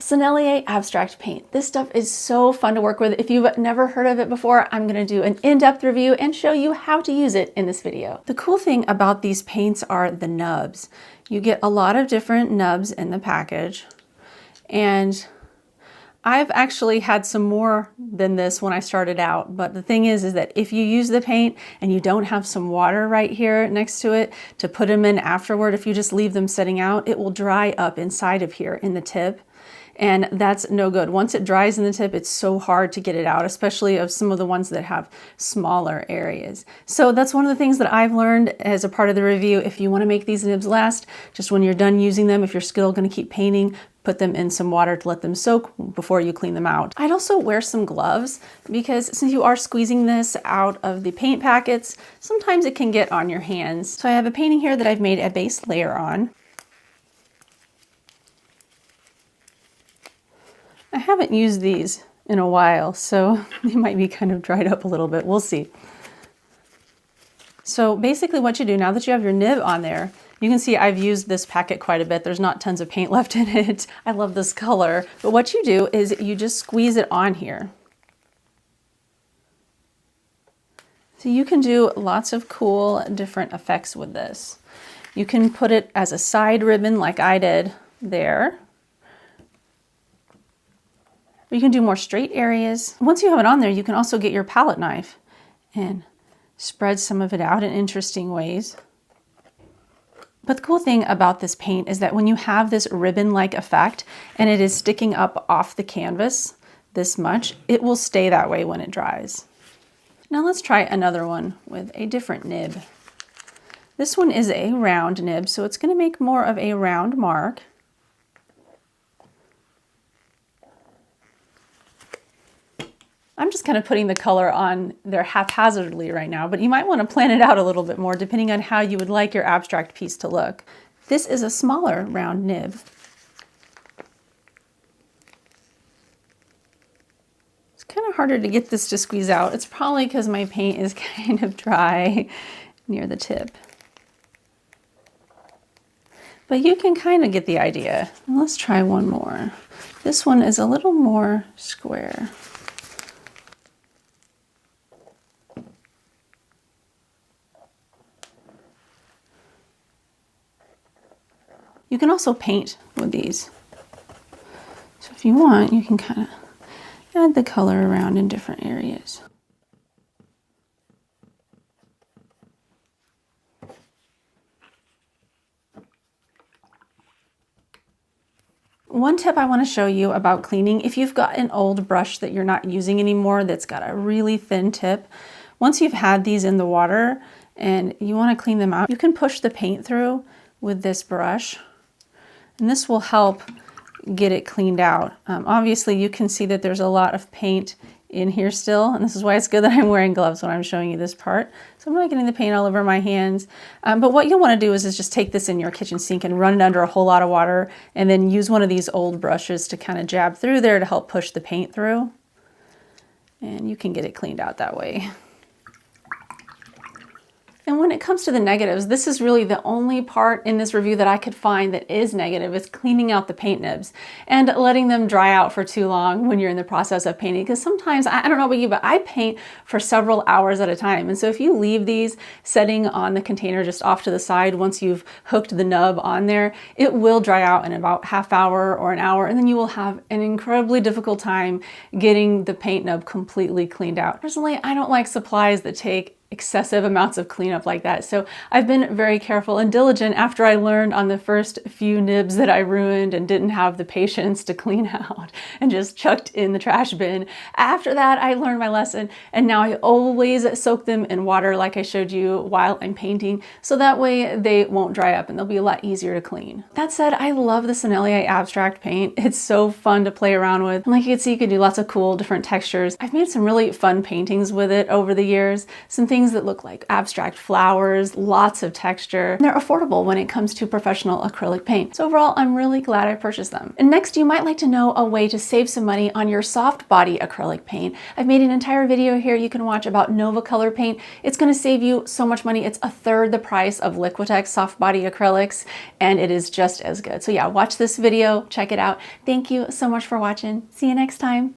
Sennelier abstract paint. This stuff is so fun to work with. If you've never heard of it before, I'm going to do an in-depth review and show you how to use it in this video. The cool thing about these paints are the nubs. You get a lot of different nubs in the package, and I've actually had some more than this when I started out, but the thing is that if you use the paint and you don't have some water right here next to it to put them in afterward, if you just leave them sitting out, it will dry up inside of here in the tip. And that's no good. Once it dries in the tip, it's so hard to get it out, especially of some of the ones that have smaller areas. So that's one of the things that I've learned as a part of the review. If you want to make these nibs last, just when you're done using them, if you're still going to keep painting, put them in some water to let them soak before you clean them out. I'd also wear some gloves because since you are squeezing this out of the paint packets, sometimes it can get on your hands. So I have a painting here that I've made a base layer on. I haven't used these in a while, so they might be kind of dried up a little bit. We'll see. So basically what you do, now that you have your nib on there, you can see I've used this packet quite a bit. There's not tons of paint left in it. I love this color. But what you do is you just squeeze it on here. So you can do lots of cool different effects with this. You can put it as a side ribbon like I did there. You can do more straight areas. Once you have it on there, you can also get your palette knife and spread some of it out in interesting ways. But the cool thing about this paint is that when you have this ribbon-like effect and it is sticking up off the canvas this much, it will stay that way when it dries. Now let's try another one with a different nib. This one is a round nib, so it's going to make more of a round mark. I'm just kind of putting the color on there haphazardly right now, but you might want to plan it out a little bit more depending on how you would like your abstract piece to look. This is a smaller round nib. It's kind of harder to get this to squeeze out. It's probably because my paint is kind of dry near the tip. But you can kind of get the idea. And let's try one more. This one is a little more square. You can also paint with these. So if you want, you can kind of add the color around in different areas. One tip I want to show you about cleaning, if you've got an old brush that you're not using anymore that's got a really thin tip, once you've had these in the water and you want to clean them out, you can push the paint through with this brush. And this will help get it cleaned out. Obviously you can see that there's a lot of paint in here still, and this is why it's good that I'm wearing gloves when I'm showing you this part. So I'm not getting the paint all over my hands. But what you'll want to do is just take this in your kitchen sink and run it under a whole lot of water, and then use one of these old brushes to kind of jab through there to help push the paint through. And you can get it cleaned out that way. And when it comes to the negatives, this is really the only part in this review that I could find that is negative, is cleaning out the paint nibs and letting them dry out for too long when you're in the process of painting. Because sometimes, I don't know about you, but I paint for several hours at a time. And so if you leave these setting on the container just off to the side, once you've hooked the nub on there, it will dry out in about half hour or an hour. And then you will have an incredibly difficult time getting the paint nub completely cleaned out. Personally, I don't like supplies that take excessive amounts of cleanup like that. So I've been very careful and diligent after I learned on the first few nibs that I ruined and didn't have the patience to clean out and just chucked in the trash bin. After that, I learned my lesson, and now I always soak them in water like I showed you while I'm painting, so that way they won't dry up and they'll be a lot easier to clean. That said, I love the Sennelier abstract paint. It's so fun to play around with. And like you can see, you can do lots of cool different textures. I've made some really fun paintings with it over the years. Some things things that look like abstract flowers, lots of texture. And they're affordable when it comes to professional acrylic paint. So overall, I'm really glad I purchased them. And next, you might like to know a way to save some money on your soft body acrylic paint. I've made an entire video here you can watch about Nova Color paint. It's going to save you so much money. It's 1/3 the price of Liquitex soft body acrylics, and it is just as good. So yeah, watch this video, check it out. Thank you so much for watching. See you next time.